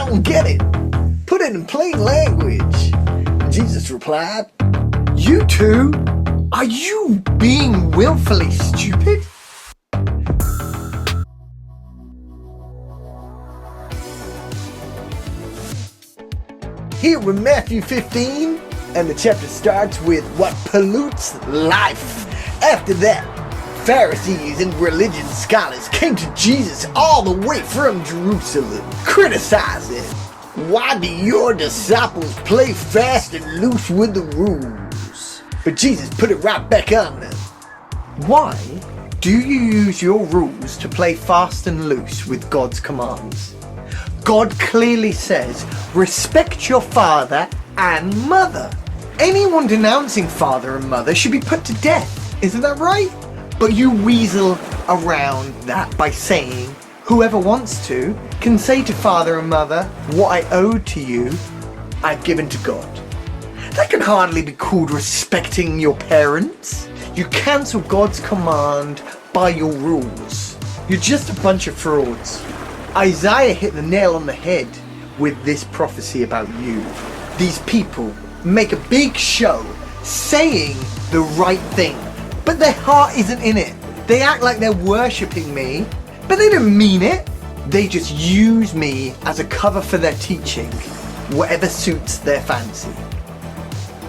don't get it. Put it in plain language. Jesus replied, "You two, are you being willfully stupid?" Here with Matthew 15, and the chapter starts with what pollutes life. After that, Pharisees and religion scholars came to Jesus all the way from Jerusalem, criticizing, "Why do your disciples play fast and loose with the rules?" But Jesus put it right back on them. Why do you use your rules to play fast and loose with God's commands? God clearly says, respect your father and mother. Anyone denouncing father and mother should be put to death, isn't that right? But you weasel around that by saying, whoever wants to can say to father and mother, "What I owe to you, I've given to God." That can hardly be called respecting your parents. You cancel God's command by your rules. You're just a bunch of frauds. Isaiah hit the nail on the head with this prophecy about you. These people make a big show saying the right thing, but their heart isn't in it. They act like they're worshipping me, but they don't mean it. They just use me as a cover for their teaching, whatever suits their fancy.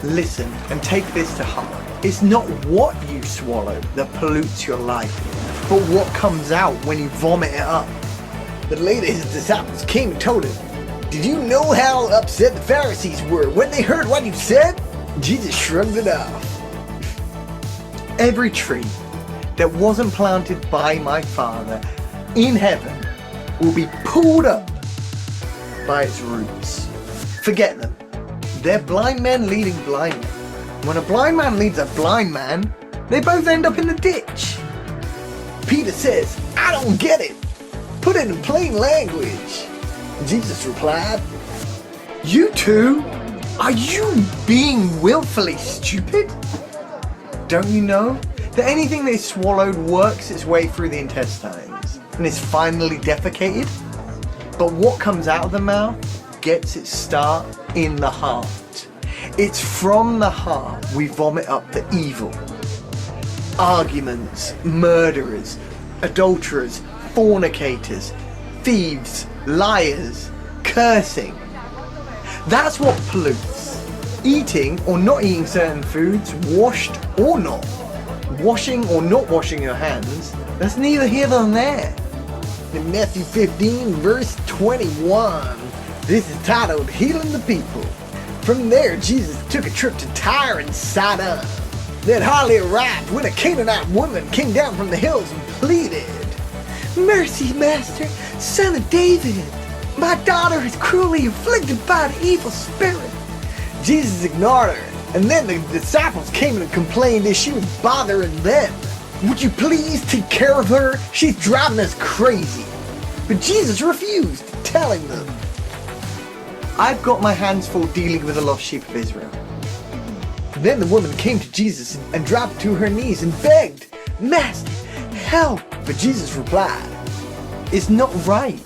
Listen and take this to heart. It's not what you swallow that pollutes your life, but what comes out when you vomit it up. But later his disciples came and told him, "Did you know how upset the Pharisees were when they heard what you said?" Jesus shrugged it off. Every tree that wasn't planted by my Father in heaven will be pulled up by its roots. Forget them. They're blind men leading blind men. When a blind man leads a blind man, they both end up in the ditch. Peter says, "I don't get it. Put it in plain language." Jesus replied, "You two, are you being willfully stupid? Don't you know that anything that is swallowed works its way through the intestines and is finally defecated? But what comes out of the mouth gets its start in the heart. It's from the heart we vomit up the evil. Arguments, murderers, adulterers, fornicators, thieves, liars, cursing. That's what pollutes. Eating or not eating certain foods, washed or not. Washing or not washing your hands, that's neither here nor there." In Matthew 15, verse 21, this is titled, "Healing the People." From there, Jesus took a trip to Tyre and Sidon. They had hardly arrived when a Canaanite woman came down from the hills and pleaded, "Mercy, Master, Son of David. My daughter is cruelly afflicted by an evil spirit." Jesus ignored her, and then the disciples came and complained that she was bothering them. "Would you please take care of her? She's driving us crazy." But Jesus refused, telling them, "I've got my hands full dealing with the lost sheep of Israel." Then the woman came to Jesus and dropped to her knees and begged, "Master, help." But Jesus replied, "It's not right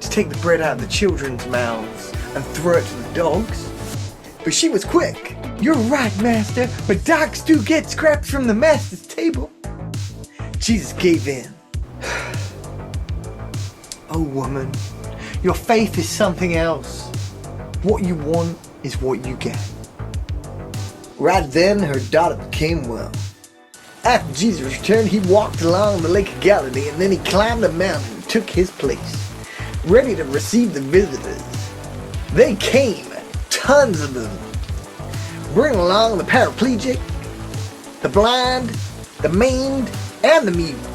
to take the bread out of the children's mouths and throw it to the dogs." But she was quick. "You're right, Master, but dogs do get scraps from the Master's table." Jesus gave in. "Oh woman, your faith is something else. What you want is what you get." Right then, her daughter became well. After Jesus returned, he walked along the Lake of Galilee, and then he climbed a mountain and took his place, ready to receive the visitors. They came, tons of them, bringing along the paraplegic, the blind, the maimed, and the mute.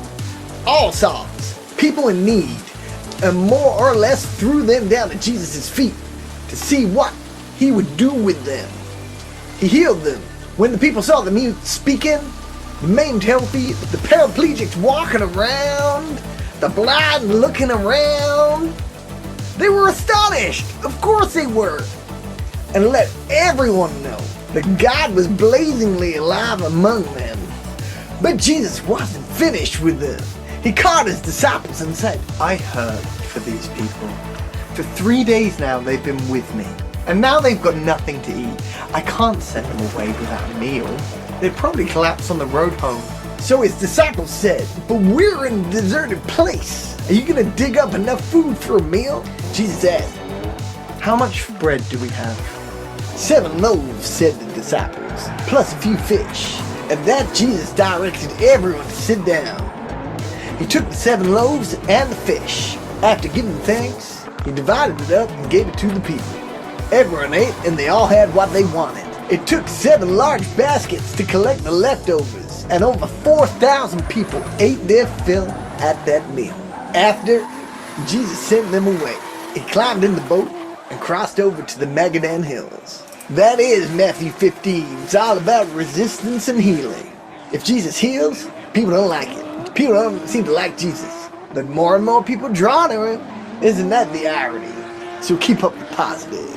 All sorts, people in need, and more or less threw them down at Jesus' feet to see what he would do with them. He healed them. When the people saw the mute speaking, the maimed healthy, the paraplegics walking around, the blind looking around, they were astonished. Of course they were. And let everyone know that God was blazingly alive among them. But Jesus wasn't finished with them. He called his disciples and said, "I heard for these people. For 3 days now they've been with me, and now they've got nothing to eat. I can't send them away without a meal. They'd probably collapse on the road home. So his disciples said, "But we're in a deserted place. Are you gonna dig up enough food for a meal?" Jesus asked, "How much bread do we have?" 7 loaves, said the disciples, plus a few fish. At that, Jesus directed everyone to sit down. He took the 7 loaves and the fish. After giving thanks, he divided it up and gave it to the people. Everyone ate, and they all had what they wanted. It took 7 large baskets to collect the leftovers, and over 4,000 people ate their fill at that meal. After, Jesus sent them away. He climbed in the boat and crossed over to the Magadan Hills. That is Matthew 15. It's all about resistance and healing. If Jesus heals, people don't like it. People don't seem to like Jesus. But more and more people drawn to him. Isn't that the irony? So keep up the positive.